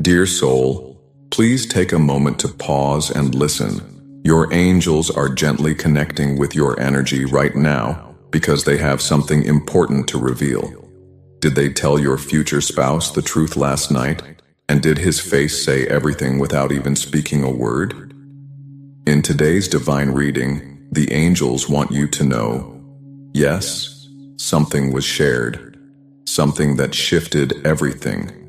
Dear soul, please take a moment to pause and listen. Your angels are gently connecting with your energy right now because they have something important to reveal. Did they tell your future spouse the truth last night? And did his face say everything without even speaking a word? In today's divine reading, the angels want you to know, yes, something was shared, something that shifted everything.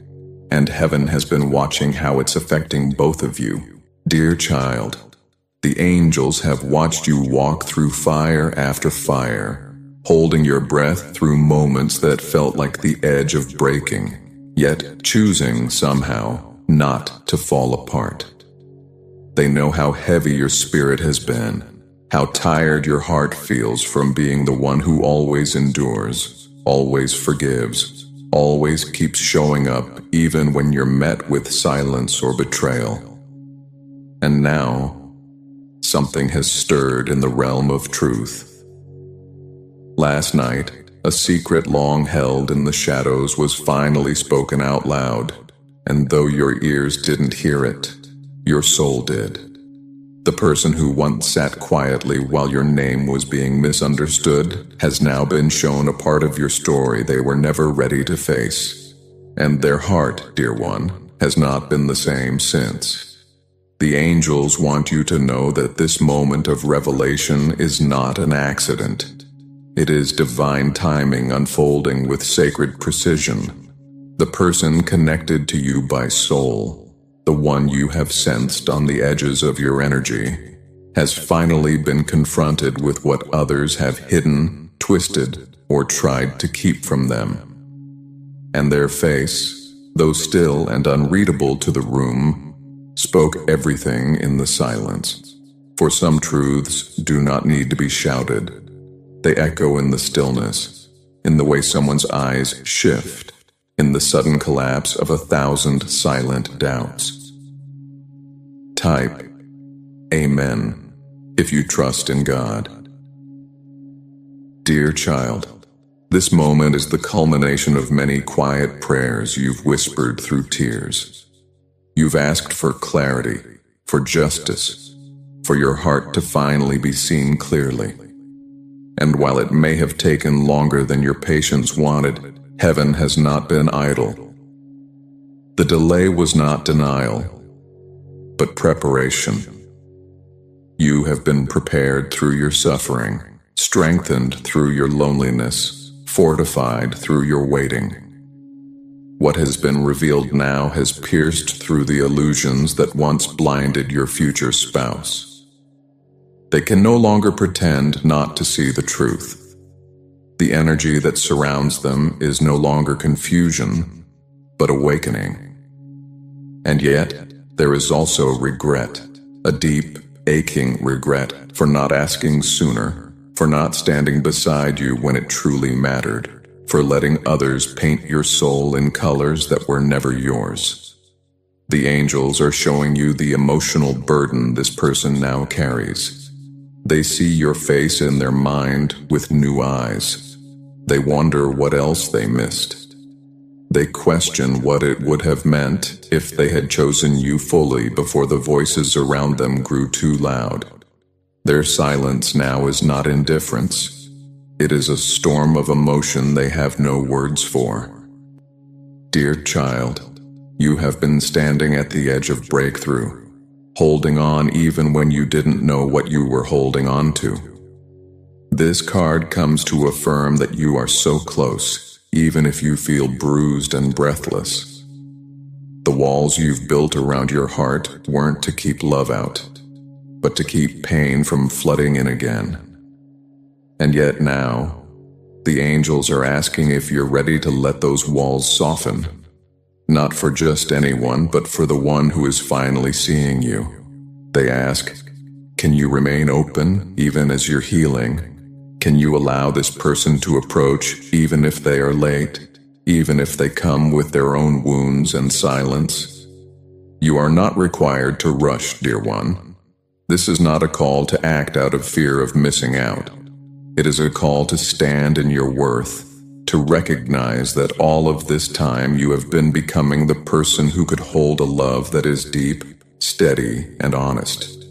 And heaven has been watching how it's affecting both of you. Dear child, the angels have watched you walk through fire after fire, holding your breath through moments that felt like the edge of breaking, yet choosing somehow not to fall apart. They know how heavy your spirit has been, how tired your heart feels from being the one who always endures, always forgives, always keeps showing up even when you're met with silence or betrayal. And now, something has stirred in the realm of truth. Last night, a secret long held in the shadows was finally spoken out loud, and though your ears didn't hear it, your soul did. The person who once sat quietly while your name was being misunderstood has now been shown a part of your story they were never ready to face. And their heart, dear one, has not been the same since. The angels want you to know that this moment of revelation is not an accident. It is divine timing unfolding with sacred precision. The person connected to you by soul, the one you have sensed on the edges of your energy, has finally been confronted with what others have hidden, twisted, or tried to keep from them. And their face, though still and unreadable to the room, spoke everything in the silence. For some truths do not need to be shouted. They echo in the stillness, in the way someone's eyes shift, in the sudden collapse of 1,000 silent doubts. Type Amen if you trust in God. Dear child, this moment is the culmination of many quiet prayers you've whispered through tears. You've asked for clarity, for justice, for your heart to finally be seen clearly. And while it may have taken longer than your patience wanted, heaven has not been idle. The delay was not denial, but preparation. You have been prepared through your suffering, strengthened through your loneliness, fortified through your waiting. What has been revealed now has pierced through the illusions that once blinded your future spouse. They can no longer pretend not to see the truth. The energy that surrounds them is no longer confusion, but awakening. And yet, there is also regret, a deep, aching regret for not asking sooner, for not standing beside you when it truly mattered, for letting others paint your soul in colors that were never yours. The angels are showing you the emotional burden this person now carries. They see your face in their mind with new eyes. They wonder what else they missed. They question what it would have meant if they had chosen you fully before the voices around them grew too loud. Their silence now is not indifference. It is a storm of emotion they have no words for. Dear child, you have been standing at the edge of breakthrough, holding on even when you didn't know what you were holding on to. This card comes to affirm that you are so close, even if you feel bruised and breathless. The walls you've built around your heart weren't to keep love out, but to keep pain from flooding in again. And yet now, the angels are asking if you're ready to let those walls soften. Not for just anyone, but for the one who is finally seeing you. They ask, can you remain open even as you're healing? Can you allow this person to approach even if they are late, even if they come with their own wounds and silence? You are not required to rush, dear one. This is not a call to act out of fear of missing out. It is a call to stand in your worth, to recognize that all of this time you have been becoming the person who could hold a love that is deep, steady, and honest.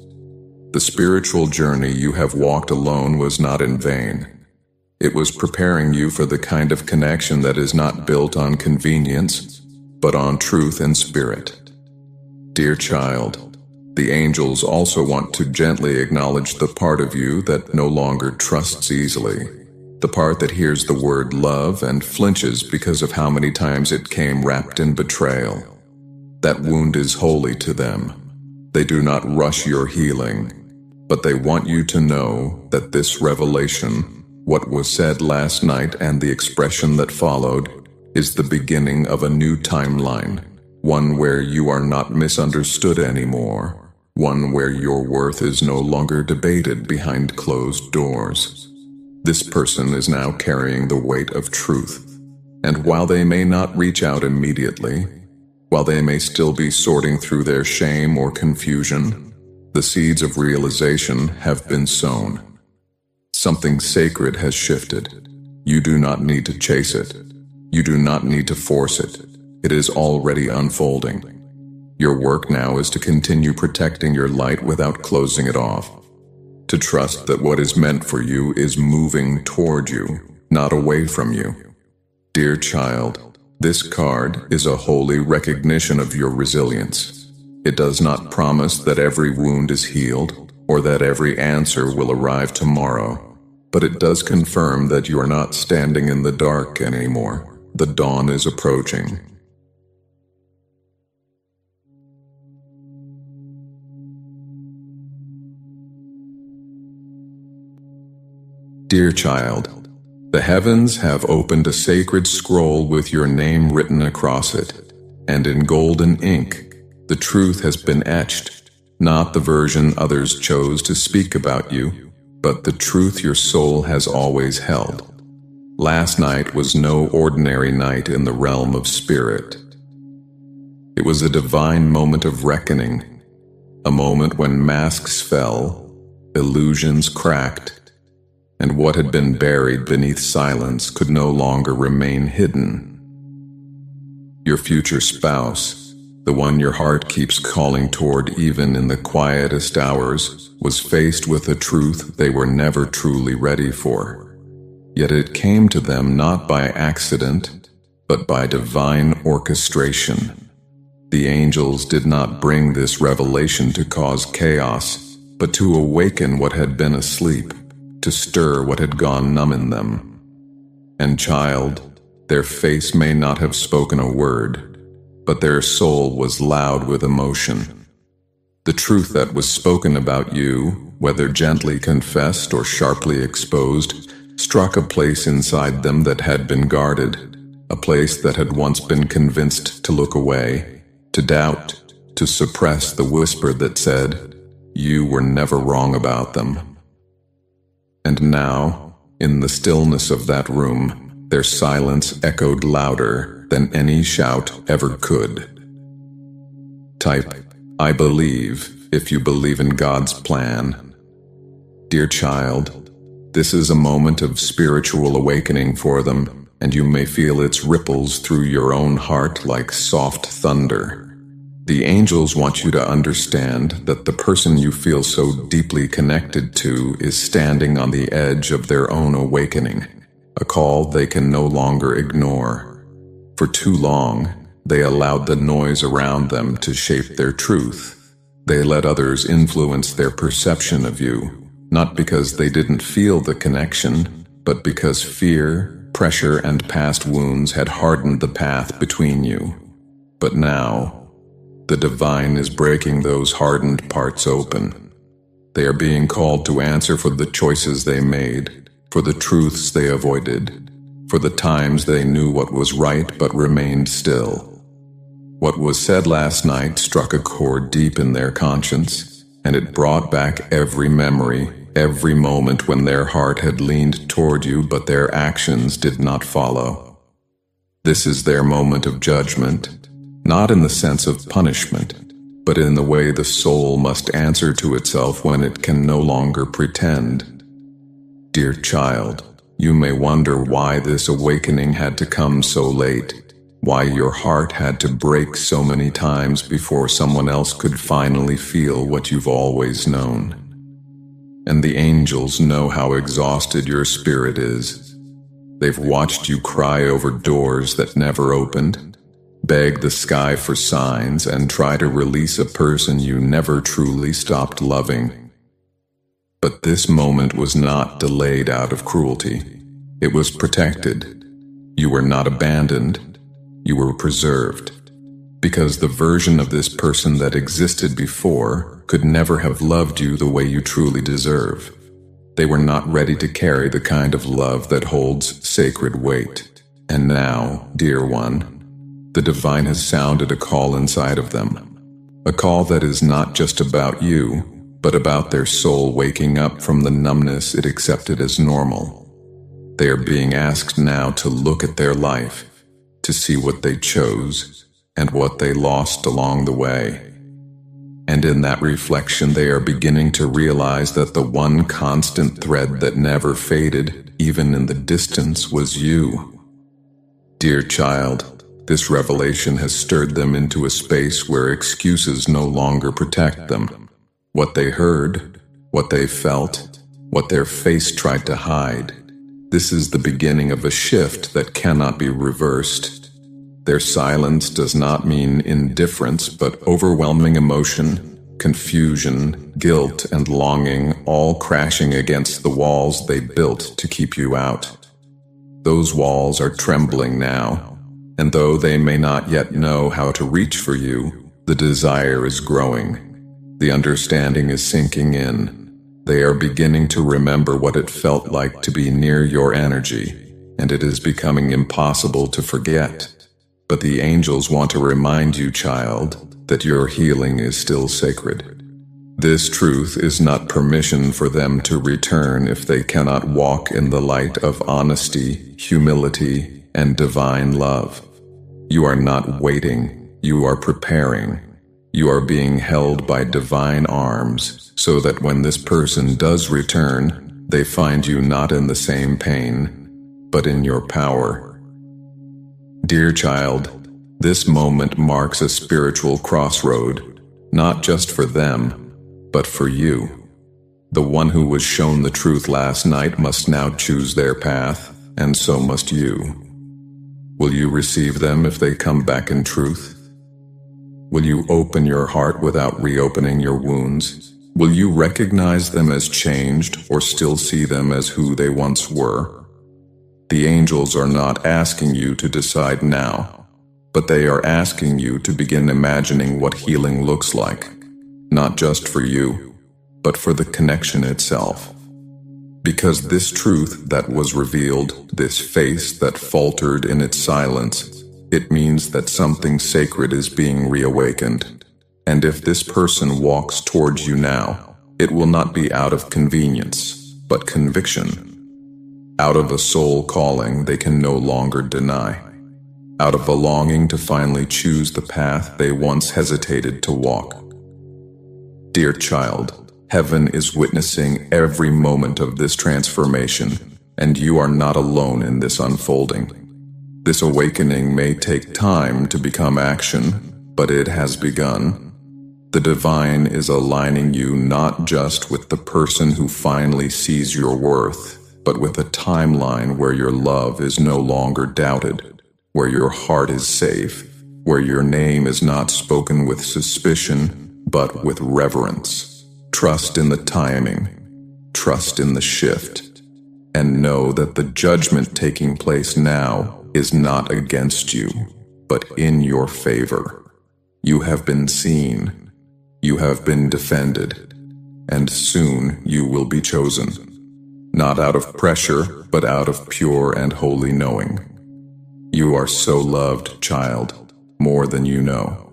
The spiritual journey you have walked alone was not in vain. It was preparing you for the kind of connection that is not built on convenience, but on truth and spirit. Dear child, the angels also want to gently acknowledge the part of you that no longer trusts easily, the part that hears the word love and flinches because of how many times it came wrapped in betrayal. That wound is holy to them. They do not rush your healing, but they want you to know that this revelation, what was said last night and the expression that followed, is the beginning of a new timeline, one where you are not misunderstood anymore, one where your worth is no longer debated behind closed doors. This person is now carrying the weight of truth, and while they may not reach out immediately, while they may still be sorting through their shame or confusion, the seeds of realization have been sown. Something sacred has shifted. You do not need to chase it. You do not need to force it. It is already unfolding. Your work now is to continue protecting your light without closing it off. To trust that what is meant for you is moving toward you, not away from you. Dear child, this card is a holy recognition of your resilience. It does not promise that every wound is healed or that every answer will arrive tomorrow. But it does confirm that you are not standing in the dark anymore. The dawn is approaching. Dear child, the heavens have opened a sacred scroll with your name written across it, and in golden ink, the truth has been etched, not the version others chose to speak about you, but the truth your soul has always held. Last night was no ordinary night in the realm of spirit. It was a divine moment of reckoning, a moment when masks fell, illusions cracked, and what had been buried beneath silence could no longer remain hidden. Your future spouse, the one your heart keeps calling toward even in the quietest hours, was faced with a truth they were never truly ready for. Yet it came to them not by accident, but by divine orchestration. The angels did not bring this revelation to cause chaos, but to awaken what had been asleep, to stir what had gone numb in them. And child, their face may not have spoken a word, but their soul was loud with emotion. The truth that was spoken about you, whether gently confessed or sharply exposed, struck a place inside them that had been guarded, a place that had once been convinced to look away, to doubt, to suppress the whisper that said, "You were never wrong about them." And now, in the stillness of that room, their silence echoed louder than any shout ever could. Type, "I believe," if you believe in God's plan. Dear child, this is a moment of spiritual awakening for them, and you may feel its ripples through your own heart like soft thunder. The angels want you to understand that the person you feel so deeply connected to is standing on the edge of their own awakening, a call they can no longer ignore. For too long, they allowed the noise around them to shape their truth. They let others influence their perception of you, not because they didn't feel the connection, but because fear, pressure, and past wounds had hardened the path between you. But now, the divine is breaking those hardened parts open. They are being called to answer for the choices they made, for the truths they avoided, for the times they knew what was right but remained still. What was said last night struck a chord deep in their conscience, and it brought back every memory, every moment when their heart had leaned toward you but their actions did not follow. This is their moment of judgment, not in the sense of punishment, but in the way the soul must answer to itself when it can no longer pretend. Dear child, You may wonder why this awakening had to come so late, why your heart had to break so many times before someone else could finally feel what you've always known. And the angels know how exhausted your spirit is. They've watched you cry over doors that never opened, beg the sky for signs, and try to release a person you never truly stopped loving. But this moment was not delayed out of cruelty. It was protected. You were not abandoned. You were preserved. Because the version of this person that existed before could never have loved you the way you truly deserve. They were not ready to carry the kind of love that holds sacred weight. And now, dear one, the divine has sounded a call inside of them. A call that is not just about you, but about their soul waking up from the numbness it accepted as normal. They are being asked now to look at their life, to see what they chose and what they lost along the way. And in that reflection, they are beginning to realize that the one constant thread that never faded, even in the distance, was you. Dear child, this revelation has stirred them into a space where excuses no longer protect them. What they heard, what they felt, what their face tried to hide. This is the beginning of a shift that cannot be reversed. Their silence does not mean indifference, but overwhelming emotion, confusion, guilt, and longing, all crashing against the walls they built to keep you out. Those walls are trembling now, and though they may not yet know how to reach for you, the desire is growing. The understanding is sinking in. They are beginning to remember what it felt like to be near your energy, and it is becoming impossible to forget. But the angels want to remind you, child, that your healing is still sacred. This truth is not permission for them to return if they cannot walk in the light of honesty, humility, and divine love. You are not waiting, you are preparing. You are being held by divine arms, so that when this person does return, they find you not in the same pain, but in your power. Dear child, this moment marks a spiritual crossroad, not just for them, but for you. The one who was shown the truth last night must now choose their path, and so must you. Will you receive them if they come back in truth? Will you open your heart without reopening your wounds? Will you recognize them as changed or still see them as who they once were? The angels are not asking you to decide now, but they are asking you to begin imagining what healing looks like, not just for you, but for the connection itself. Because this truth that was revealed, this face that faltered in its silence, it means that something sacred is being reawakened. And if this person walks towards you now, it will not be out of convenience, but conviction. Out of a soul calling they can no longer deny. Out of a longing to finally choose the path they once hesitated to walk. Dear child, heaven is witnessing every moment of this transformation, and you are not alone in this unfolding. This awakening may take time to become action, but it has begun. The divine is aligning you not just with the person who finally sees your worth, but with a timeline where your love is no longer doubted, where your heart is safe, where your name is not spoken with suspicion, but with reverence. Trust in the timing, trust in the shift, and know that the judgment taking place now is not against you, but in your favor. You have been seen, you have been defended, and soon you will be chosen. Not out of pressure, but out of pure and holy knowing. You are so loved, child, more than you know.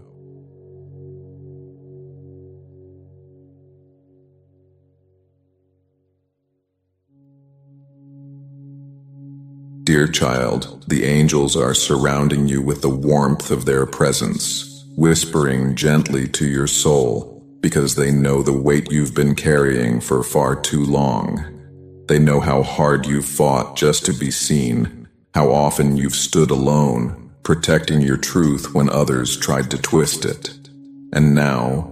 Dear child, the angels are surrounding you with the warmth of their presence, whispering gently to your soul, because they know the weight you've been carrying for far too long. They know how hard you've fought just to be seen, how often you've stood alone, protecting your truth when others tried to twist it. And now,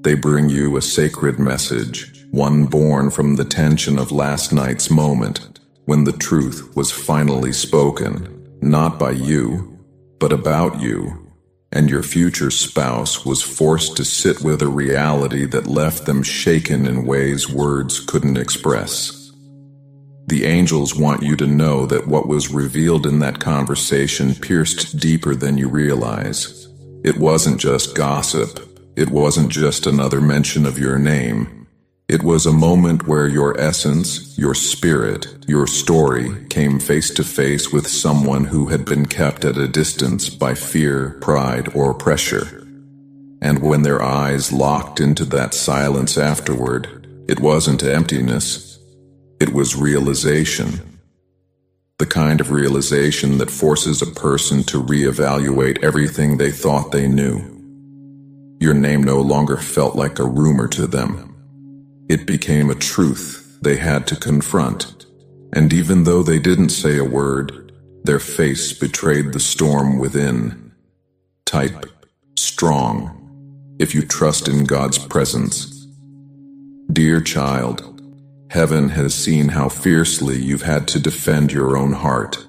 they bring you a sacred message, one born from the tension of last night's moment, when the truth was finally spoken, not by you, but about you. And your future spouse was forced to sit with a reality that left them shaken in ways words couldn't express. The angels want you to know that what was revealed in that conversation pierced deeper than you realize. It wasn't just gossip. It wasn't just another mention of your name. It was a moment where your essence, your spirit, your story came face to face with someone who had been kept at a distance by fear, pride, or pressure. And when their eyes locked into that silence afterward, it wasn't emptiness. It was realization. The kind of realization that forces a person to reevaluate everything they thought they knew. Your name no longer felt like a rumor to them. It became a truth they had to confront, and even though they didn't say a word, their face betrayed the storm within. Type strong if you trust in God's presence. Dear child, heaven has seen how fiercely you've had to defend your own heart.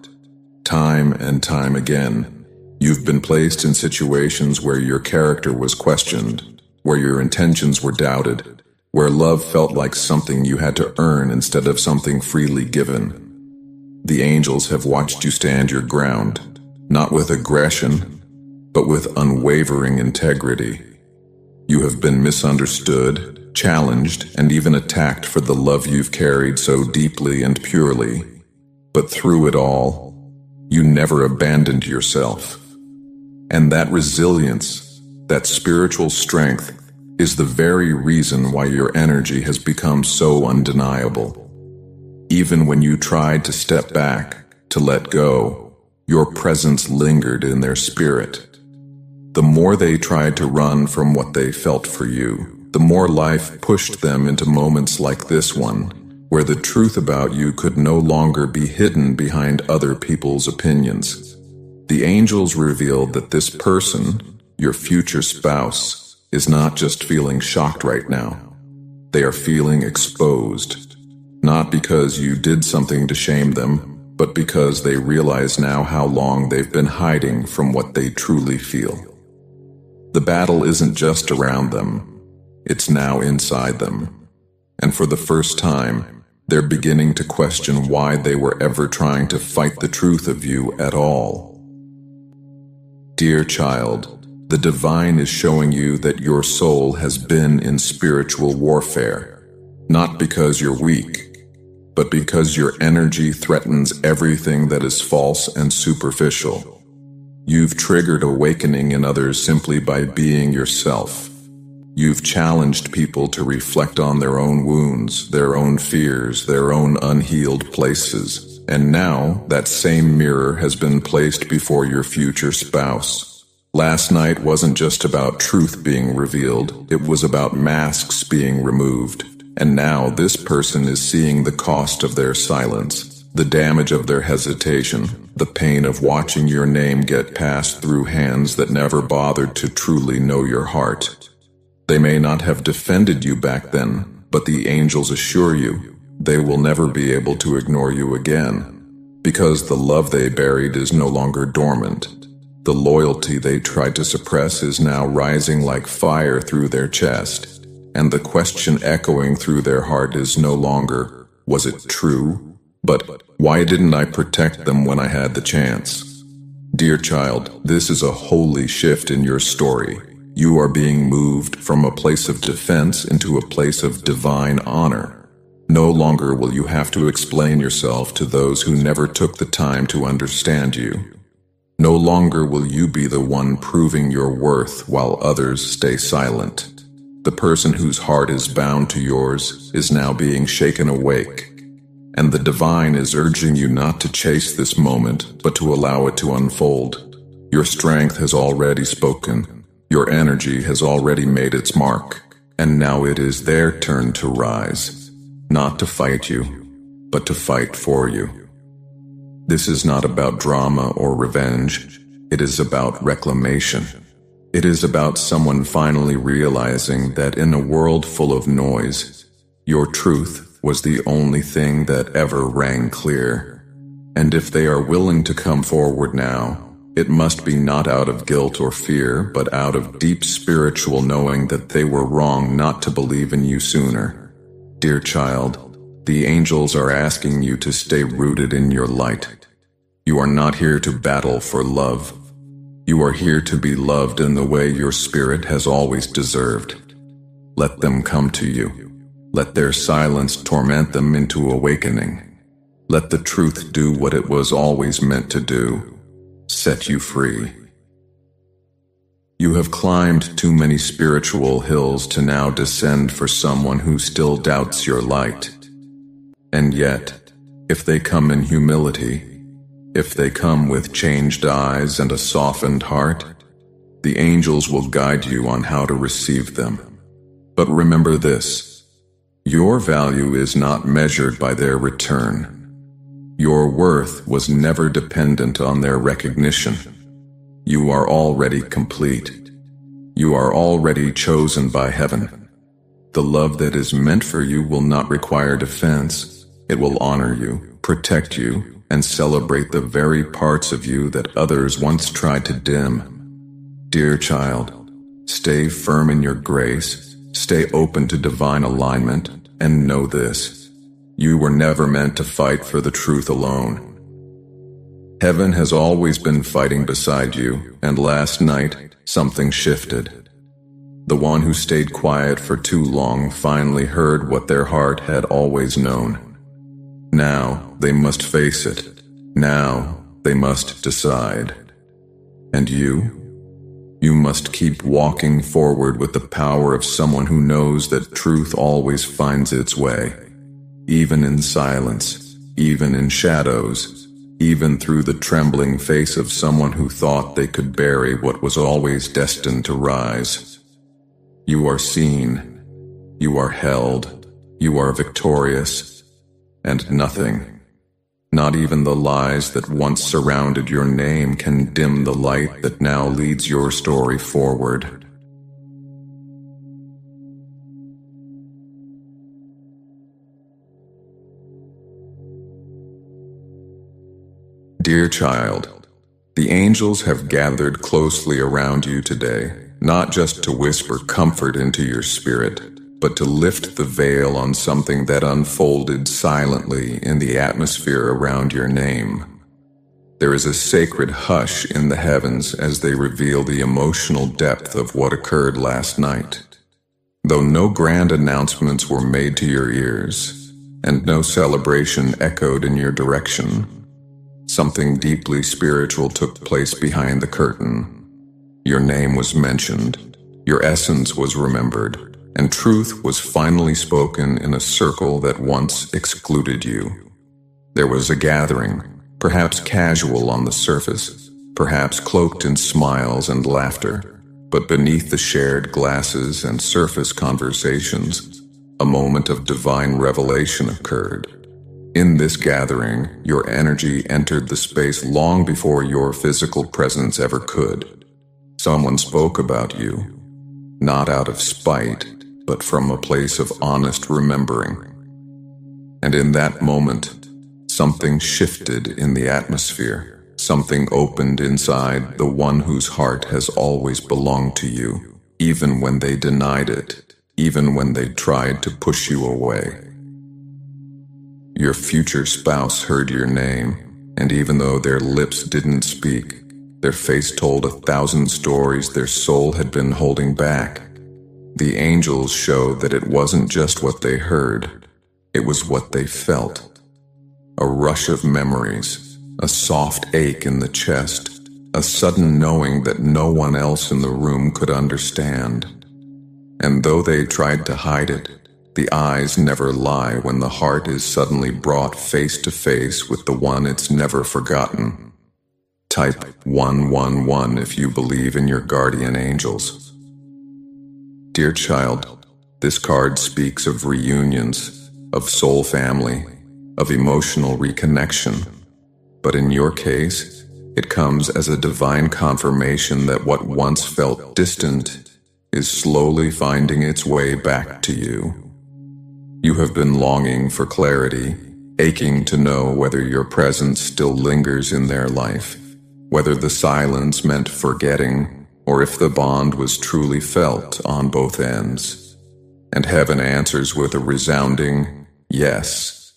Time and time again, you've been placed in situations where your character was questioned, where your intentions were doubted, where love felt like something you had to earn instead of something freely given. The angels have watched you stand your ground, not with aggression, but with unwavering integrity. You have been misunderstood, challenged, and even attacked for the love you've carried so deeply and purely. But through it all, you never abandoned yourself. And that resilience, that spiritual strength, is the very reason why your energy has become so undeniable. Even when you tried to step back, to let go, your presence lingered in their spirit. The more they tried to run from what they felt for you, the more life pushed them into moments like this one, where the truth about you could no longer be hidden behind other people's opinions. The angels revealed that this person, your future spouse, is not just feeling shocked right now. They are feeling exposed, not because you did something to shame them, but because they realize now how long they've been hiding from what they truly feel. The battle isn't just around them, it's now inside them. And for the first time, they're beginning to question why they were ever trying to fight the truth of you at all. Dear child, the divine is showing you that your soul has been in spiritual warfare, not because you're weak, but because your energy threatens everything that is false and superficial. You've triggered awakening in others simply by being yourself. You've challenged people to reflect on their own wounds, their own fears, their own unhealed places, and now that same mirror has been placed before your future spouse. Last night wasn't just about truth being revealed, it was about masks being removed. And now this person is seeing the cost of their silence, the damage of their hesitation, the pain of watching your name get passed through hands that never bothered to truly know your heart. They may not have defended you back then, but the angels assure you they will never be able to ignore you again, because the love they buried is no longer dormant. The loyalty they tried to suppress is now rising like fire through their chest, and the question echoing through their heart is no longer, was it true? But why didn't I protect them when I had the chance? Dear child, this is a holy shift in your story. You are being moved from a place of defense into a place of divine honor. No longer will you have to explain yourself to those who never took the time to understand you. No longer will you be the one proving your worth while others stay silent. The person whose heart is bound to yours is now being shaken awake. And the divine is urging you not to chase this moment, but to allow it to unfold. Your strength has already spoken. Your energy has already made its mark. And now it is their turn to rise. Not to fight you, but to fight for you. This is not about drama or revenge. It is about reclamation. It is about someone finally realizing that in a world full of noise, your truth was the only thing that ever rang clear. And if they are willing to come forward now, it must be not out of guilt or fear, but out of deep spiritual knowing that they were wrong not to believe in you sooner. Dear child, the angels are asking you to stay rooted in your light. You are not here to battle for love. You are here to be loved in the way your spirit has always deserved. Let them come to you. Let their silence torment them into awakening. Let the truth do what it was always meant to do: set you free. You have climbed too many spiritual hills to now descend for someone who still doubts your light. And yet, if they come in humility, if they come with changed eyes and a softened heart, the angels will guide you on how to receive them. But remember this: your value is not measured by their return. Your worth was never dependent on their recognition. You are already complete. You are already chosen by heaven. The love that is meant for you will not require defense. It will honor you, protect you, and celebrate the very parts of you that others once tried to dim. Dear child, stay firm in your grace, stay open to divine alignment, and know this: you were never meant to fight for the truth alone. Heaven has always been fighting beside you, and last night, something shifted. The one who stayed quiet for too long finally heard what their heart had always known. Now they must face it. Now they must decide. And you must keep walking forward with the power of someone who knows that truth always finds its way. Even in silence, even in shadows, even through the trembling face of someone who thought they could bury what was always destined to rise. You are seen, you are held, you are victorious, and nothing, not even the lies that once surrounded your name, can dim the light that now leads your story forward. Dear child, the angels have gathered closely around you today, not just to whisper comfort into your spirit, but to lift the veil on something that unfolded silently in the atmosphere around your name. There is a sacred hush in the heavens as they reveal the emotional depth of what occurred last night. Though no grand announcements were made to your ears, and no celebration echoed in your direction, something deeply spiritual took place behind the curtain. Your name was mentioned, your essence was remembered, and truth was finally spoken in a circle that once excluded you. There was a gathering, perhaps casual on the surface, perhaps cloaked in smiles and laughter, but beneath the shared glasses and surface conversations, a moment of divine revelation occurred. In this gathering, your energy entered the space long before your physical presence ever could. Someone spoke about you, not out of spite, but from a place of honest remembering. And in that moment, something shifted in the atmosphere. Something opened inside the one whose heart has always belonged to you, even when they denied it, even when they tried to push you away. Your future spouse heard your name, and even though their lips didn't speak, their face told 1,000 stories their soul had been holding back. The angels showed that it wasn't just what they heard, it was what they felt. A rush of memories, a soft ache in the chest, a sudden knowing that no one else in the room could understand. And though they tried to hide it, the eyes never lie when the heart is suddenly brought face to face with the one it's never forgotten. Type 111 if you believe in your guardian angels. Dear child, this card speaks of reunions, of soul family, of emotional reconnection. But in your case, it comes as a divine confirmation that what once felt distant is slowly finding its way back to you. You have been longing for clarity, aching to know whether your presence still lingers in their life, whether the silence meant forgetting, or if the bond was truly felt on both ends. And heaven answers with a resounding yes.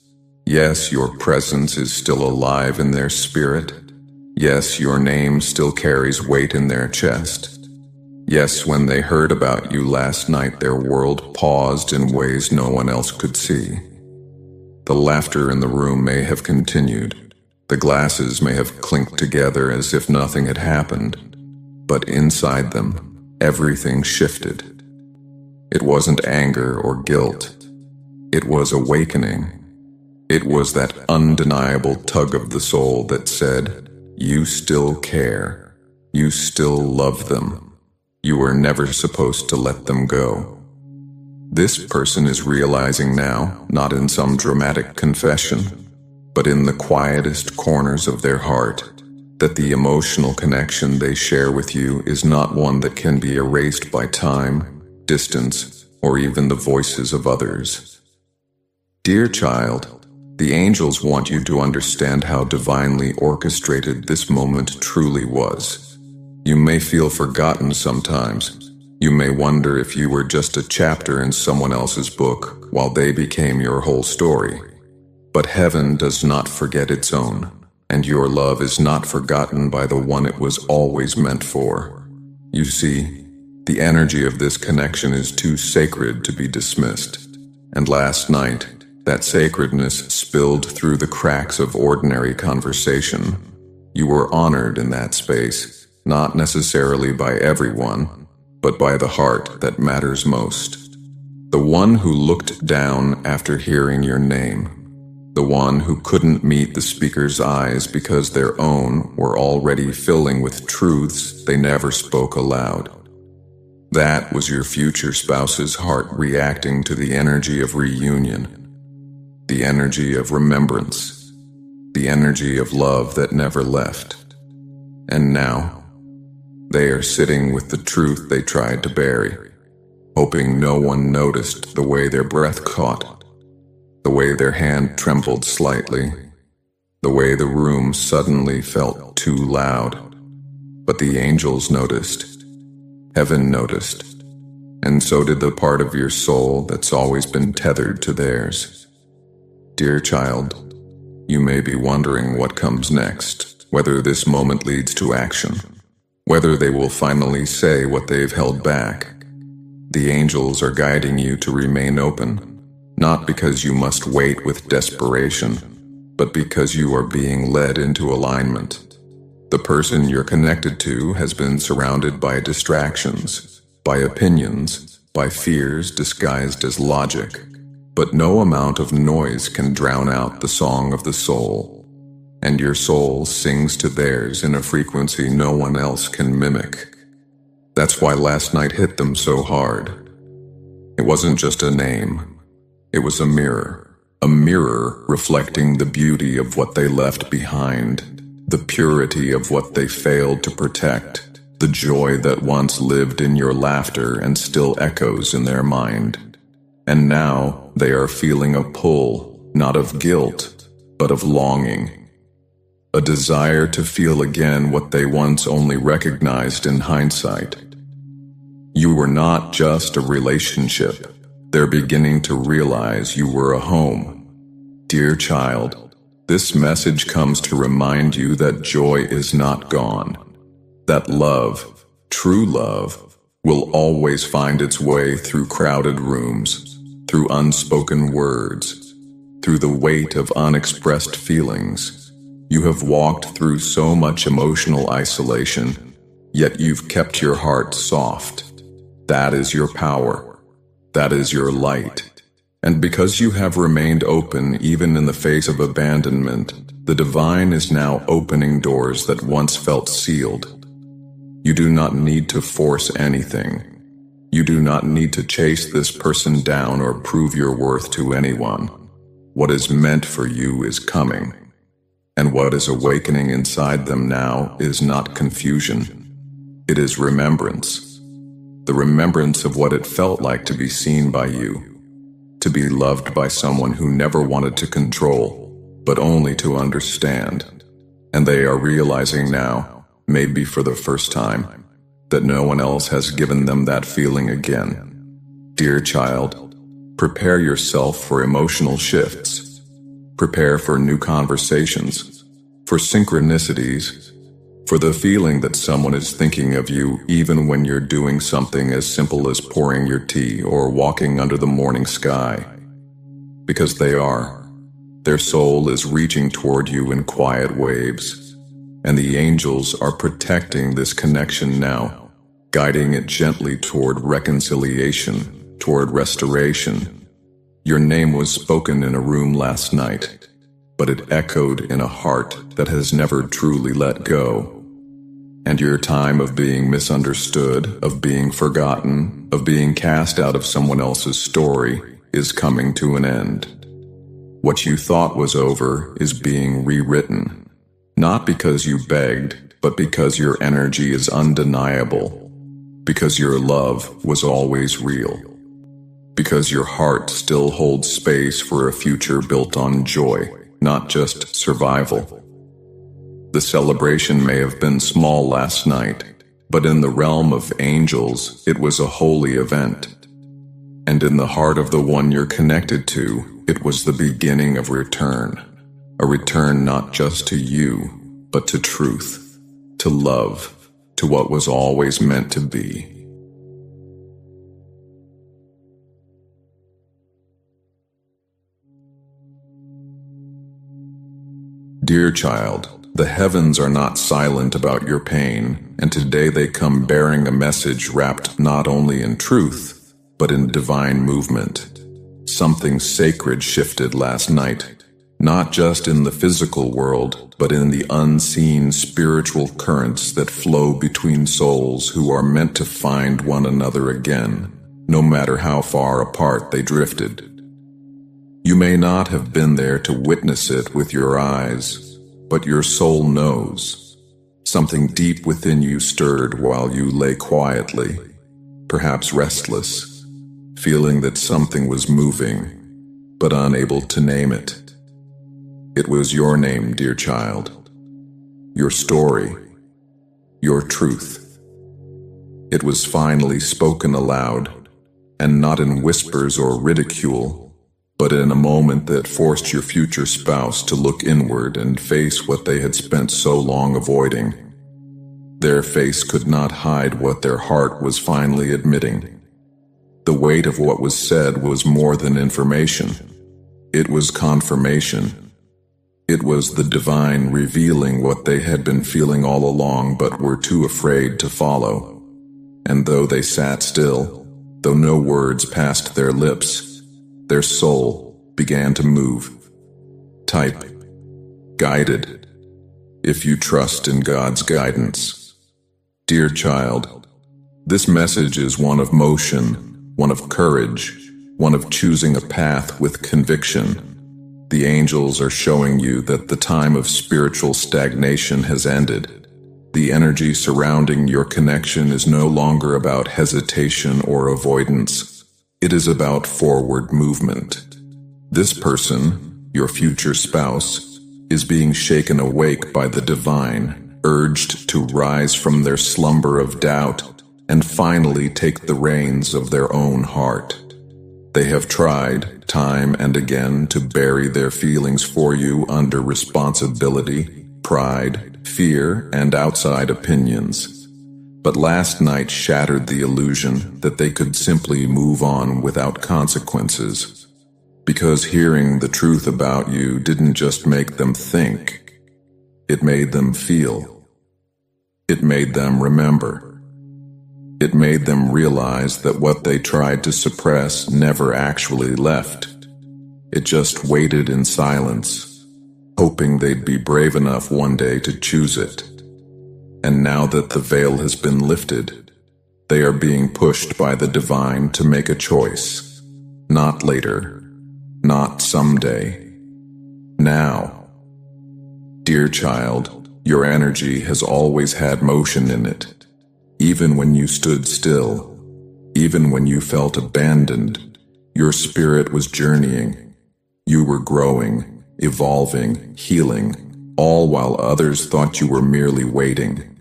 Yes, your presence is still alive in their spirit. Yes, your name still carries weight in their chest. Yes, when they heard about you last night, their world paused in ways no one else could see. The laughter in the room may have continued. The glasses may have clinked together as if nothing had happened. But inside them, everything shifted. It wasn't anger or guilt. It was awakening. It was that undeniable tug of the soul that said, "You still care. You still love them. You were never supposed to let them go." This person is realizing now, not in some dramatic confession, but in the quietest corners of their heart, that the emotional connection they share with you is not one that can be erased by time, distance, or even the voices of others. Dear child, the angels want you to understand how divinely orchestrated this moment truly was. You may feel forgotten sometimes. You may wonder if you were just a chapter in someone else's book while they became your whole story. But heaven does not forget its own, and your love is not forgotten by the one it was always meant for. You see, the energy of this connection is too sacred to be dismissed. And last night, that sacredness spilled through the cracks of ordinary conversation. You were honored in that space. Not necessarily by everyone, but by the heart that matters most. The one who looked down after hearing your name. The one who couldn't meet the speaker's eyes because their own were already filling with truths they never spoke aloud. That was your future spouse's heart reacting to the energy of reunion, the energy of remembrance, the energy of love that never left. And now, they are sitting with the truth they tried to bury, hoping no one noticed the way their breath caught, the way their hand trembled slightly, the way the room suddenly felt too loud. But the angels noticed, heaven noticed, and so did the part of your soul that's always been tethered to theirs. Dear child, you may be wondering what comes next, whether this moment leads to action, whether they will finally say what they've held back. The angels are guiding you to remain open, not because you must wait with desperation, but because you are being led into alignment. The person you're connected to has been surrounded by distractions, by opinions, by fears disguised as logic, but no amount of noise can drown out the song of the soul. And your soul sings to theirs in a frequency no one else can mimic. That's why last night hit them so hard. It wasn't just a name. It was a mirror reflecting the beauty of what they left behind, the purity of what they failed to protect, the joy that once lived in your laughter and still echoes in their mind. And now they are feeling a pull, not of guilt, but of longing. A desire to feel again what they once only recognized in hindsight. You were not just a relationship. They're beginning to realize you were a home. Dear child, this message comes to remind you that joy is not gone. That love, true love, will always find its way through crowded rooms, through unspoken words, through the weight of unexpressed feelings. You have walked through so much emotional isolation, yet you've kept your heart soft. That is your power. That is your light. And because you have remained open even in the face of abandonment, the divine is now opening doors that once felt sealed. You do not need to force anything. You do not need to chase this person down or prove your worth to anyone. What is meant for you is coming, and what is awakening inside them now is not confusion. It is remembrance. The remembrance of what it felt like to be seen by you, to be loved by someone who never wanted to control, but only to understand. And they are realizing now, maybe for the first time, that no one else has given them that feeling again. Dear child, prepare yourself for emotional shifts. Prepare for new conversations, for synchronicities, for the feeling that someone is thinking of you even when you're doing something as simple as pouring your tea or walking under the morning sky. Because they are. Their soul is reaching toward you in quiet waves, and the angels are protecting this connection now, guiding it gently toward reconciliation, toward restoration. Your name was spoken in a room last night, but it echoed in a heart that has never truly let go. And your time of being misunderstood, of being forgotten, of being cast out of someone else's story is coming to an end. What you thought was over is being rewritten, not because you begged, but because your energy is undeniable, because your love was always real, because your heart still holds space for a future built on joy, not just survival. The celebration may have been small last night, but in the realm of angels, it was a holy event. And in the heart of the one you're connected to, it was the beginning of return. A return not just to you, but to truth, to love, to what was always meant to be. Dear child, the heavens are not silent about your pain, and today they come bearing a message wrapped not only in truth, but in divine movement. Something sacred shifted last night, not just in the physical world, but in the unseen spiritual currents that flow between souls who are meant to find one another again, no matter how far apart they drifted. You may not have been there to witness it with your eyes, but your soul knows. Something deep within you stirred while you lay quietly, perhaps restless, feeling that something was moving, but unable to name it. It was your name, dear child, your story, your truth. It was finally spoken aloud, and not in whispers or ridicule, but in a moment that forced your future spouse to look inward and face what they had spent so long avoiding. Their face could not hide what their heart was finally admitting. The weight of what was said was more than information. It was confirmation. It was the divine revealing what they had been feeling all along but were too afraid to follow. And though they sat still, though no words passed their lips, their soul began to move, type, guided, if you trust in God's guidance. Dear child, this message is one of motion, one of courage, one of choosing a path with conviction. The angels are showing you that the time of spiritual stagnation has ended. The energy surrounding your connection is no longer about hesitation or avoidance. It is about forward movement. This person, your future spouse, is being shaken awake by the divine, urged to rise from their slumber of doubt and finally take the reins of their own heart. They have tried, time and again, to bury their feelings for you under responsibility, pride, fear, and outside opinions. But last night shattered the illusion that they could simply move on without consequences. Because hearing the truth about you didn't just make them think, it made them feel. It made them remember. It made them realize that what they tried to suppress never actually left. It just waited in silence, hoping they'd be brave enough one day to choose it. And now that the veil has been lifted, they are being pushed by the divine to make a choice. Not later, not someday, now. Dear child, your energy has always had motion in it. Even when you stood still, even when you felt abandoned, your spirit was journeying. You were growing, evolving, healing, all while others thought you were merely waiting.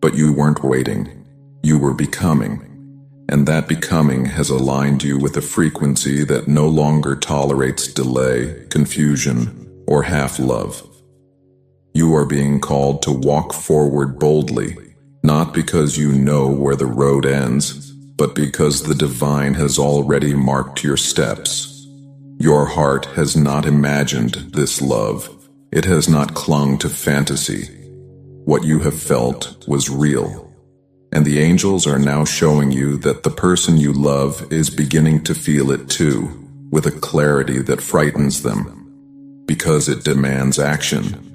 But you weren't waiting. You were becoming. And that becoming has aligned you with a frequency that no longer tolerates delay, confusion, or half-love. You are being called to walk forward boldly, not because you know where the road ends, but because the divine has already marked your steps. Your heart has not imagined this love. It has not clung to fantasy. What you have felt was real. And the angels are now showing you that the person you love is beginning to feel it too, with a clarity that frightens them, because it demands action.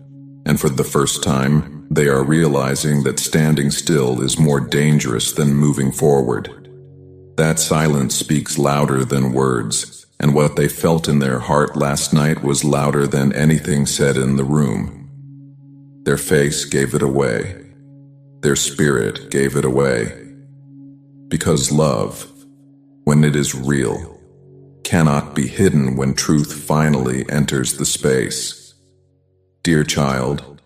And for the first time, they are realizing that standing still is more dangerous than moving forward. That silence speaks louder than words, and what they felt in their heart last night was louder than anything said in the room. Their face gave it away. Their spirit gave it away. Because love, when it is real, cannot be hidden when truth finally enters the space. Dear child,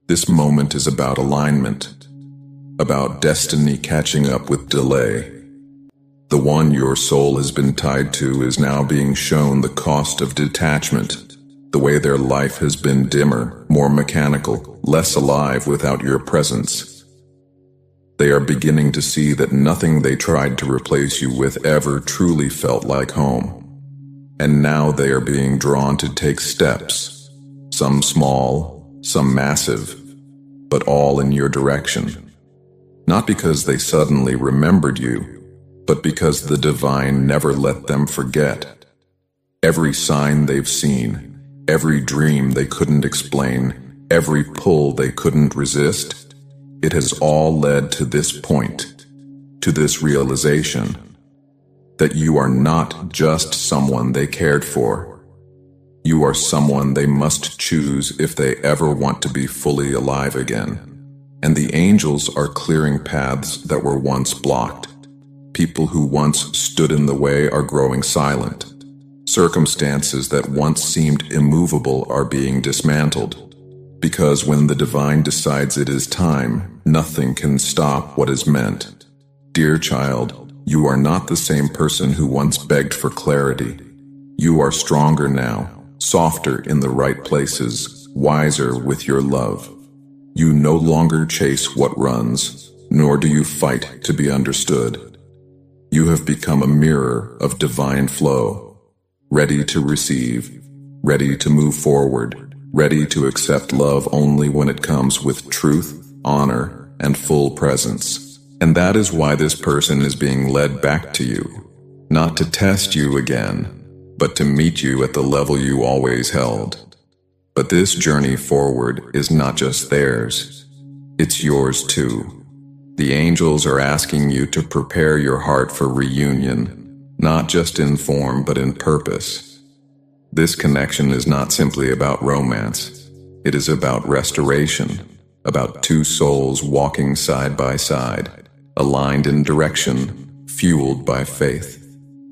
this moment is about alignment, about destiny catching up with delay. The one your soul has been tied to is now being shown the cost of detachment, the way their life has been dimmer, more mechanical, less alive without your presence. They are beginning to see that nothing they tried to replace you with ever truly felt like home. And now they are being drawn to take steps, some small, some massive, but all in your direction. Not because they suddenly remembered you, but because the divine never let them forget. Every sign they've seen, every dream they couldn't explain, every pull they couldn't resist, it has all led to this point, to this realization, that you are not just someone they cared for. You are someone they must choose if they ever want to be fully alive again. And the angels are clearing paths that were once blocked. People who once stood in the way are growing silent. Circumstances that once seemed immovable are being dismantled. Because when the divine decides it is time, nothing can stop what is meant. Dear child, you are not the same person who once begged for clarity. You are stronger now, softer in the right places, wiser with your love. You no longer chase what runs, nor do you fight to be understood. You have become a mirror of divine flow, ready to receive, ready to move forward, ready to accept love only when it comes with truth, honor, and full presence. And that is why this person is being led back to you, not to test you again, but to meet you at the level you always held. But this journey forward is not just theirs, it's yours too. The angels are asking you to prepare your heart for reunion, not just in form but in purpose. This connection is not simply about romance. It is about restoration, about two souls walking side by side, aligned in direction, fueled by faith.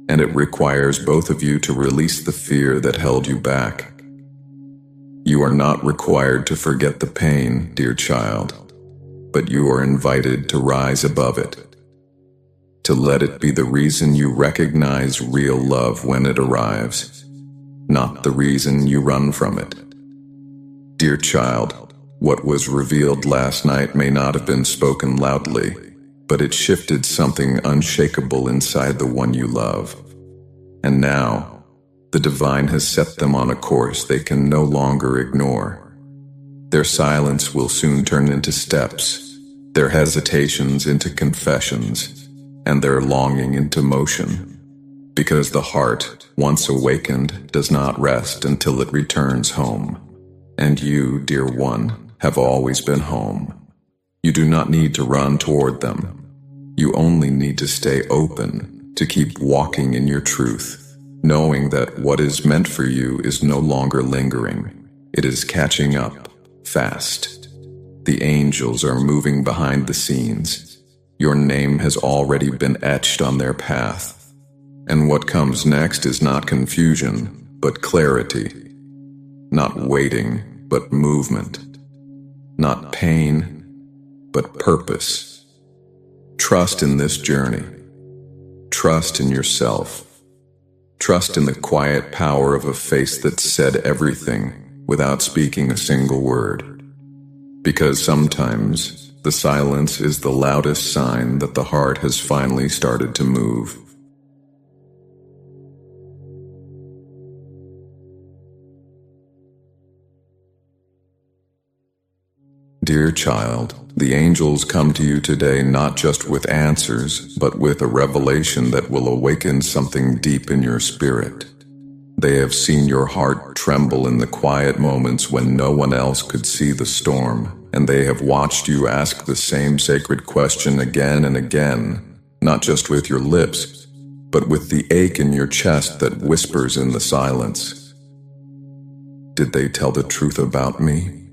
And it requires both of you to release the fear that held you back. You are not required to forget the pain, dear child, but you are invited to rise above it, to let it be the reason you recognize real love when it arrives, not the reason you run from it. Dear child, what was revealed last night may not have been spoken loudly, but it shifted something unshakable inside the one you love. And now, the divine has set them on a course they can no longer ignore. Their silence will soon turn into steps, their hesitations into confessions, and their longing into motion. Because the heart, once awakened, does not rest until it returns home. And you, dear one, have always been home. You do not need to run toward them. You only need to stay open, to keep walking in your truth, knowing that what is meant for you is no longer lingering. It is catching up, fast. The angels are moving behind the scenes. Your name has already been etched on their path. And what comes next is not confusion, but clarity. Not waiting, but movement. Not pain, but purpose. Trust in this journey. Trust in yourself. Trust in the quiet power of a face that said everything without speaking a single word. Because sometimes the silence is the loudest sign that the heart has finally started to move. Dear child, the angels come to you today not just with answers, but with a revelation that will awaken something deep in your spirit. They have seen your heart tremble in the quiet moments when no one else could see the storm, and they have watched you ask the same sacred question again and again, not just with your lips, but with the ache in your chest that whispers in the silence. Did they tell the truth about me?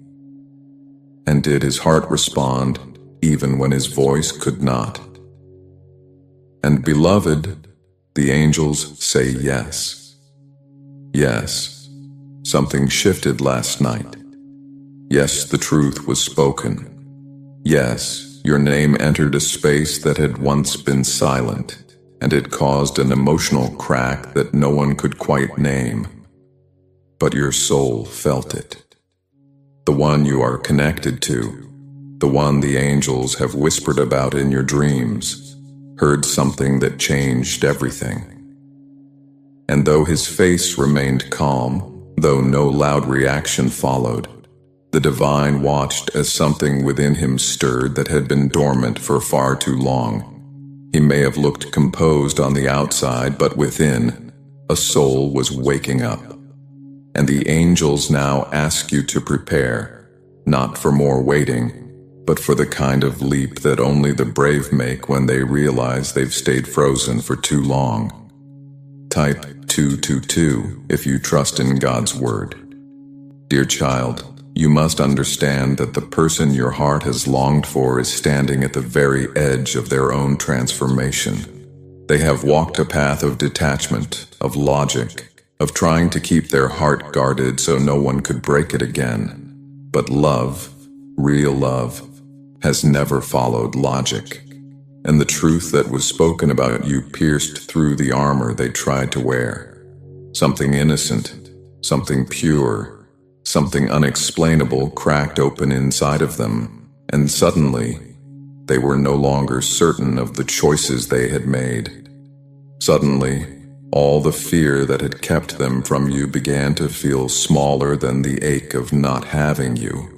And did his heart respond, even when his voice could not? And beloved, the angels say yes. Yes, something shifted last night. Yes, the truth was spoken. Yes, your name entered a space that had once been silent, and it caused an emotional crack that no one could quite name. But your soul felt it. The one you are connected to, the one the angels have whispered about in your dreams, heard something that changed everything. And though his face remained calm, though no loud reaction followed, the divine watched as something within him stirred that had been dormant for far too long. He may have looked composed on the outside, but within, a soul was waking up. And the angels now ask you to prepare, not for more waiting, but for the kind of leap that only the brave make when they realize they've stayed frozen for too long. Type 222 if you trust in God's word. Dear child, you must understand that the person your heart has longed for is standing at the very edge of their own transformation. They have walked a path of detachment, of logic, of trying to keep their heart guarded so no one could break it again. But love, real love, has never followed logic. And the truth that was spoken about you pierced through the armor they tried to wear. Something innocent, something pure, something unexplainable cracked open inside of them, and suddenly, they were no longer certain of the choices they had made. Suddenly, all the fear that had kept them from you began to feel smaller than the ache of not having you.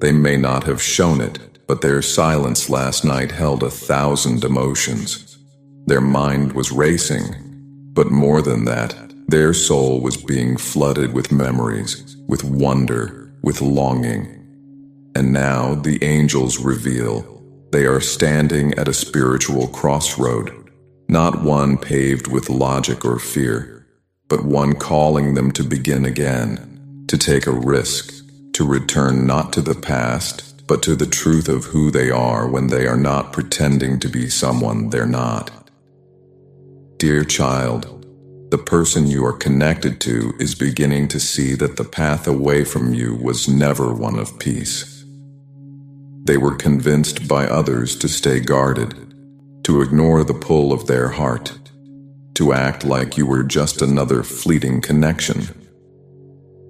They may not have shown it, but their silence last night held 1,000 emotions. Their mind was racing, but more than that, their soul was being flooded with memories, with wonder, with longing. And now the angels reveal they are standing at a spiritual crossroad. Not one paved with logic or fear, but one calling them to begin again, to take a risk, to return not to the past, but to the truth of who they are when they are not pretending to be someone they're not. Dear child, the person you are connected to is beginning to see that the path away from you was never one of peace. They were convinced by others to stay guarded, to ignore the pull of their heart, to act like you were just another fleeting connection.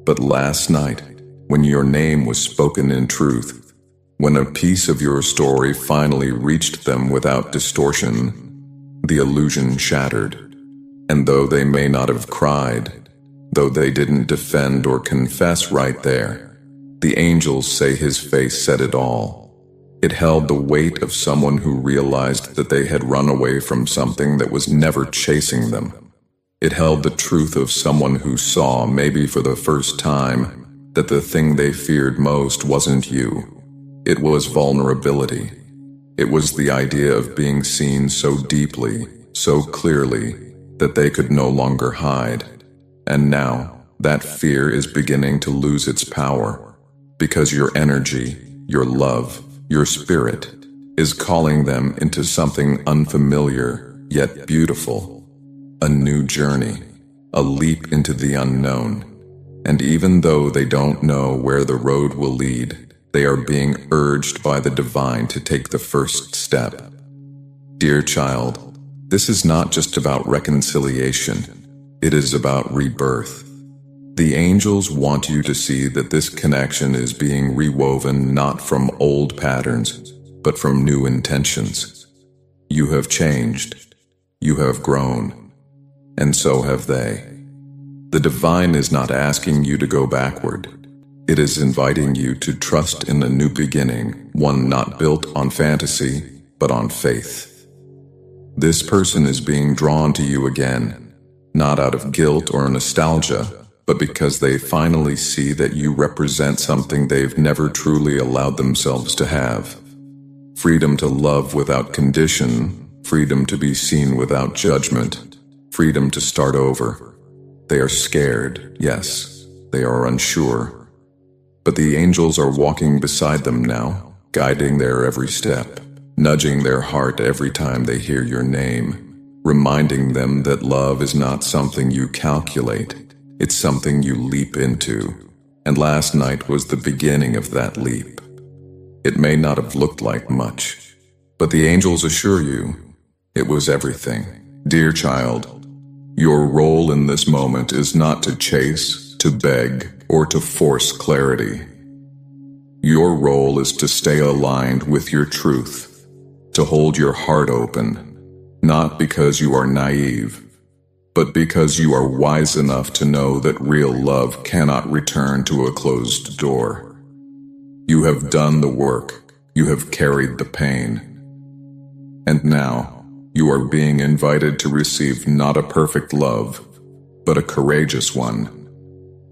But last night, when your name was spoken in truth, when a piece of your story finally reached them without distortion, the illusion shattered. And though they may not have cried, though they didn't defend or confess right there, the angels say his face said it all. It held the weight of someone who realized that they had run away from something that was never chasing them. It held the truth of someone who saw, maybe for the first time, that the thing they feared most wasn't you. It was vulnerability. It was the idea of being seen so deeply, so clearly, that they could no longer hide. And now, that fear is beginning to lose its power, because your energy, your love, your spirit is calling them into something unfamiliar yet beautiful, a new journey, a leap into the unknown. And even though they don't know where the road will lead, they are being urged by the divine to take the first step. Dear child, this is not just about reconciliation, it is about rebirth. The angels want you to see that this connection is being rewoven not from old patterns, but from new intentions. You have changed, you have grown, and so have they. The divine is not asking you to go backward. It is inviting you to trust in a new beginning, one not built on fantasy, but on faith. This person is being drawn to you again, not out of guilt or nostalgia, but because they finally see that you represent something they've never truly allowed themselves to have. Freedom to love without condition, freedom to be seen without judgment, freedom to start over. They are scared, yes, they are unsure. But the angels are walking beside them now, guiding their every step, nudging their heart every time they hear your name, reminding them that love is not something you calculate, it's something you leap into. And last night was the beginning of that leap. It may not have looked like much, but the angels assure you it was everything. Dear child, your role in this moment is not to chase, to beg, or to force clarity. Your role is to stay aligned with your truth, to hold your heart open, not because you are naive, but because you are wise enough to know that real love cannot return to a closed door. You have done the work, you have carried the pain, and now, you are being invited to receive not a perfect love, but a courageous one.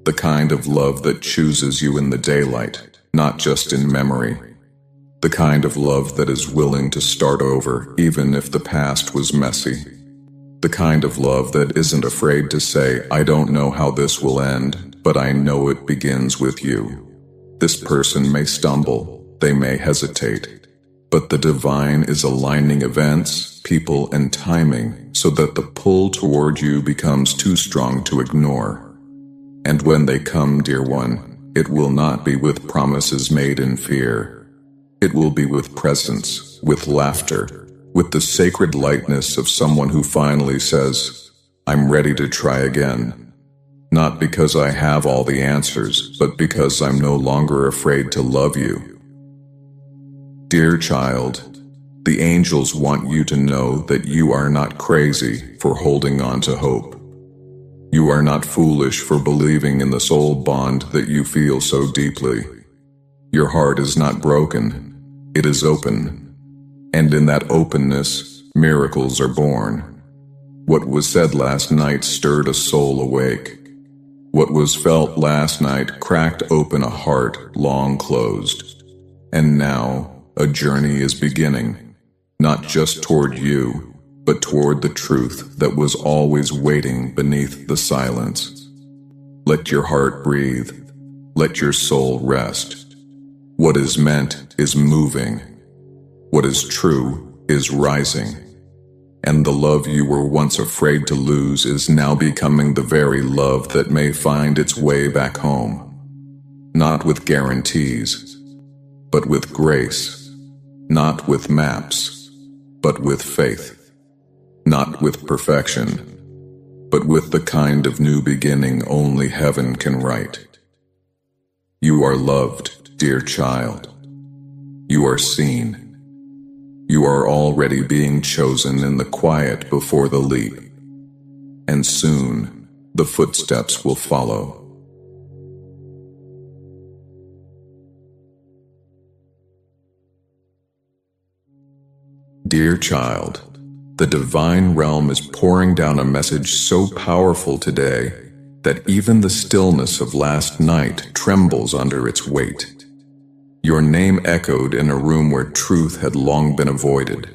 The kind of love that chooses you in the daylight, not just in memory. The kind of love that is willing to start over even if the past was messy. The kind of love that isn't afraid to say, I don't know how this will end, but I know it begins with you. This person may stumble, they may hesitate, but the divine is aligning events, people, and timing so that the pull toward you becomes too strong to ignore. And when they come, dear one, it will not be with promises made in fear. It will be with presence, with laughter, with the sacred lightness of someone who finally says, I'm ready to try again. Not because I have all the answers, but because I'm no longer afraid to love you. Dear child, the angels want you to know that you are not crazy for holding on to hope. You are not foolish for believing in the soul bond that you feel so deeply. Your heart is not broken, it is open. And in that openness, miracles are born. What was said last night stirred a soul awake. What was felt last night cracked open a heart long closed. And now, a journey is beginning, not just toward you, but toward the truth that was always waiting beneath the silence. Let your heart breathe. Let your soul rest. What is meant is moving. What is true is rising. And the love you were once afraid to lose is now becoming the very love that may find its way back home. Not with guarantees, but with grace. Not with maps, but with faith. Not with perfection, but with the kind of new beginning only heaven can write. You are loved, dear child. You are seen. You are already being chosen in the quiet before the leap. And soon, the footsteps will follow. Dear child, the divine realm is pouring down a message so powerful today that even the stillness of last night trembles under its weight. Your name echoed in a room where truth had long been avoided,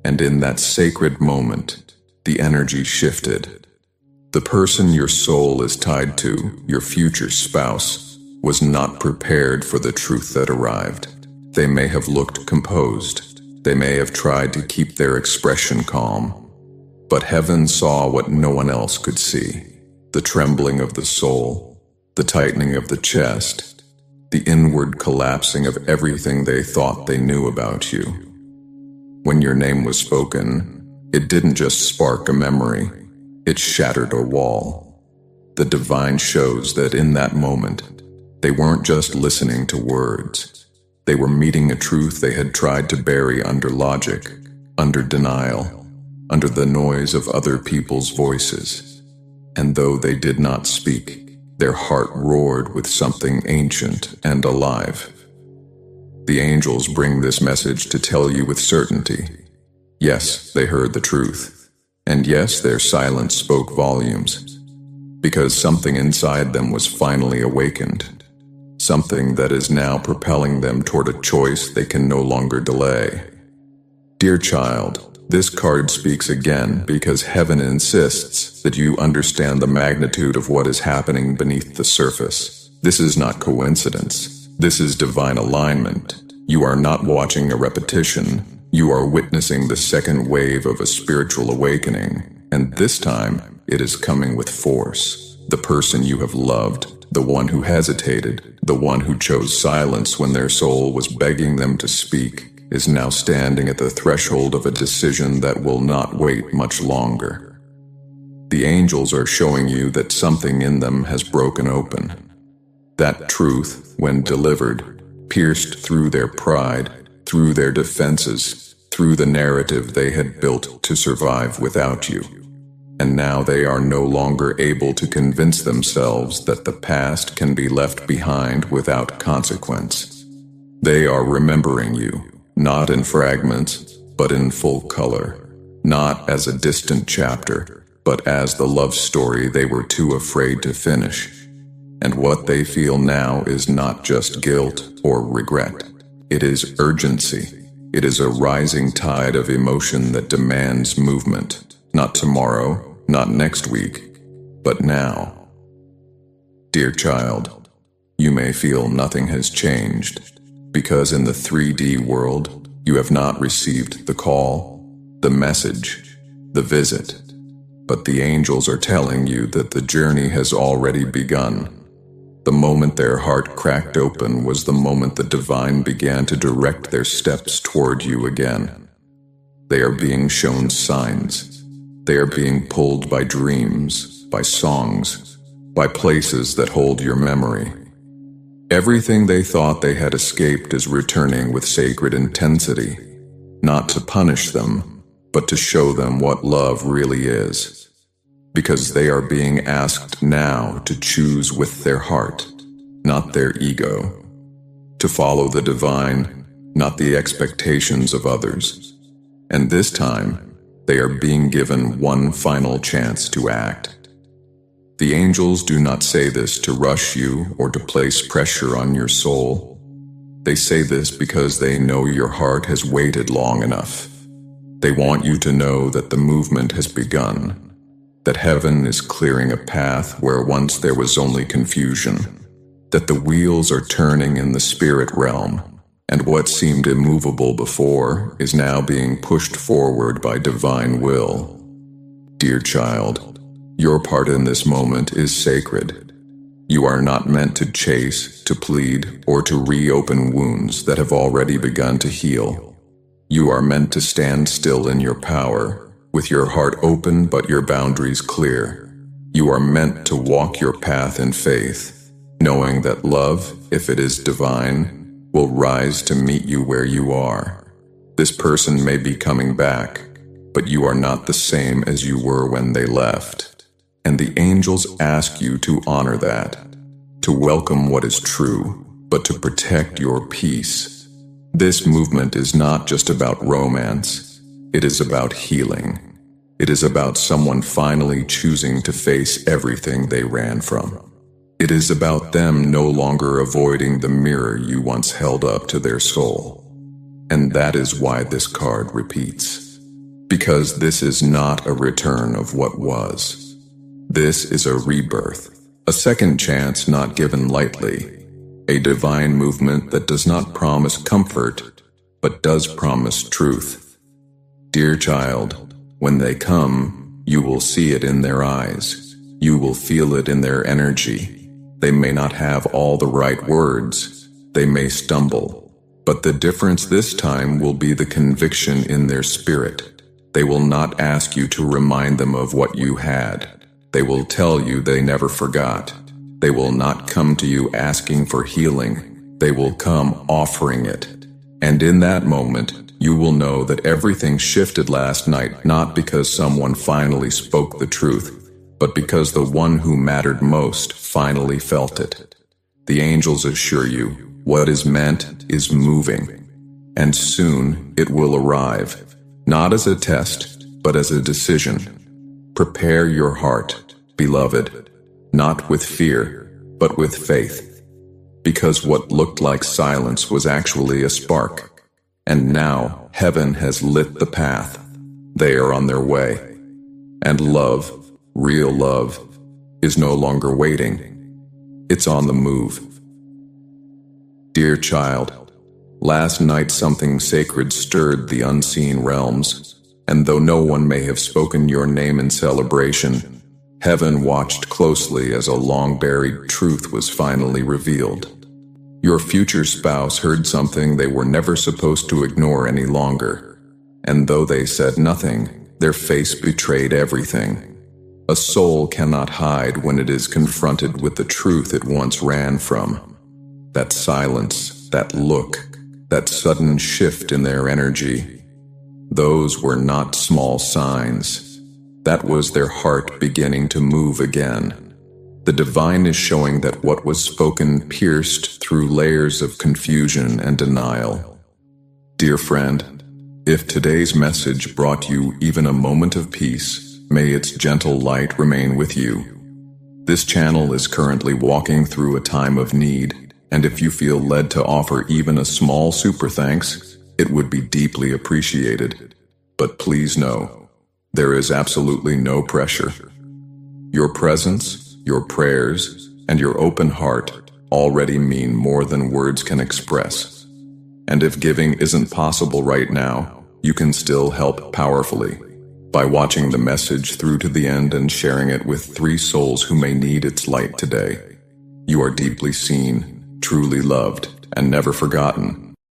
and in that sacred moment, the energy shifted. The person your soul is tied to, your future spouse, was not prepared for the truth that arrived. They may have looked composed. They may have tried to keep their expression calm. But heaven saw what no one else could see. The trembling of the soul, the tightening of the chest, the inward collapsing of everything they thought they knew about you. When your name was spoken, it didn't just spark a memory, it shattered a wall. The divine shows that in that moment, they weren't just listening to words. They were meeting a truth they had tried to bury under logic, under denial, under the noise of other people's voices. And though they did not speak, their heart roared with something ancient and alive. The angels bring this message to tell you with certainty. Yes, they heard the truth. And yes, their silence spoke volumes. Because something inside them was finally awakened. Something that is now propelling them toward a choice they can no longer delay. Dear child, this card speaks again because heaven insists that you understand the magnitude of what is happening beneath the surface. This is not coincidence. This is divine alignment. You are not watching a repetition. You are witnessing the second wave of a spiritual awakening. And this time, it is coming with force. The person you have loved, the one who hesitated, the one who chose silence when their soul was begging them to speak, is now standing at the threshold of a decision that will not wait much longer. The angels are showing you that something in them has broken open. That truth, when delivered, pierced through their pride, through their defenses, through the narrative they had built to survive without you. And now they are no longer able to convince themselves that the past can be left behind without consequence. They are remembering you, not in fragments, but in full color, not as a distant chapter, but as the love story they were too afraid to finish. And what they feel now is not just guilt or regret. It is urgency. It is a rising tide of emotion that demands movement, not tomorrow, not next week, but now. Dear child, you may feel nothing has changed, because in the 3D world, you have not received the call, the message, the visit, but the angels are telling you that the journey has already begun. The moment their heart cracked open was the moment the divine began to direct their steps toward you again. They are being shown signs. They are being pulled by dreams, by songs, by places that hold your memory. Everything they thought they had escaped is returning with sacred intensity, not to punish them, but to show them what love really is. Because they are being asked now to choose with their heart, not their ego. To follow the divine, not the expectations of others. And this time, they are being given one final chance to act. The angels do not say this to rush you or to place pressure on your soul. They say this because they know your heart has waited long enough. They want you to know that the movement has begun, that heaven is clearing a path where once there was only confusion, that the wheels are turning in the spirit realm, and what seemed immovable before is now being pushed forward by divine will. Dear child, your part in this moment is sacred. You are not meant to chase, to plead, or to reopen wounds that have already begun to heal. You are meant to stand still in your power, with your heart open but your boundaries clear. You are meant to walk your path in faith, knowing that love, if it is divine, will rise to meet you where you are. This person may be coming back, but you are not the same as you were when they left. And the angels ask you to honor that, to welcome what is true, but to protect your peace. This movement is not just about romance. It is about healing. It is about someone finally choosing to face everything they ran from. It is about them no longer avoiding the mirror you once held up to their soul. And that is why this card repeats. Because this is not a return of what was. This is a rebirth, a second chance not given lightly, a divine movement that does not promise comfort, but does promise truth. Dear child, when they come, you will see it in their eyes. You will feel it in their energy. They may not have all the right words. They may stumble. But the difference this time will be the conviction in their spirit. They will not ask you to remind them of what you had. They will tell you they never forgot. They will not come to you asking for healing. They will come offering it. And in that moment, you will know that everything shifted last night, not because someone finally spoke the truth, but because the one who mattered most finally felt it. The angels assure you, what is meant is moving. And soon it will arrive, not as a test, but as a decision. Prepare your heart, beloved, not with fear, but with faith. Because what looked like silence was actually a spark. And now heaven has lit the path. They are on their way. And love, real love, is no longer waiting. It's on the move. Dear child, last night something sacred stirred the unseen realms, and though no one may have spoken your name in celebration, heaven watched closely as a long-buried truth was finally revealed. Your future spouse heard something they were never supposed to ignore any longer, and though they said nothing, their face betrayed everything. A soul cannot hide when it is confronted with the truth it once ran from. That silence, that look, that sudden shift in their energy, those were not small signs. That was their heart beginning to move again. The divine is showing that what was spoken pierced through layers of confusion and denial. Dear friend, if today's message brought you even a moment of peace, may its gentle light remain with you. This channel is currently walking through a time of need, and if you feel led to offer even a small super thanks, it would be deeply appreciated. But please know, there is absolutely no pressure. Your presence, your prayers, and your open heart already mean more than words can express. And if giving isn't possible right now, you can still help powerfully by watching the message through to the end and sharing it with 3 souls who may need its light today. You are deeply seen, truly loved, and never forgotten.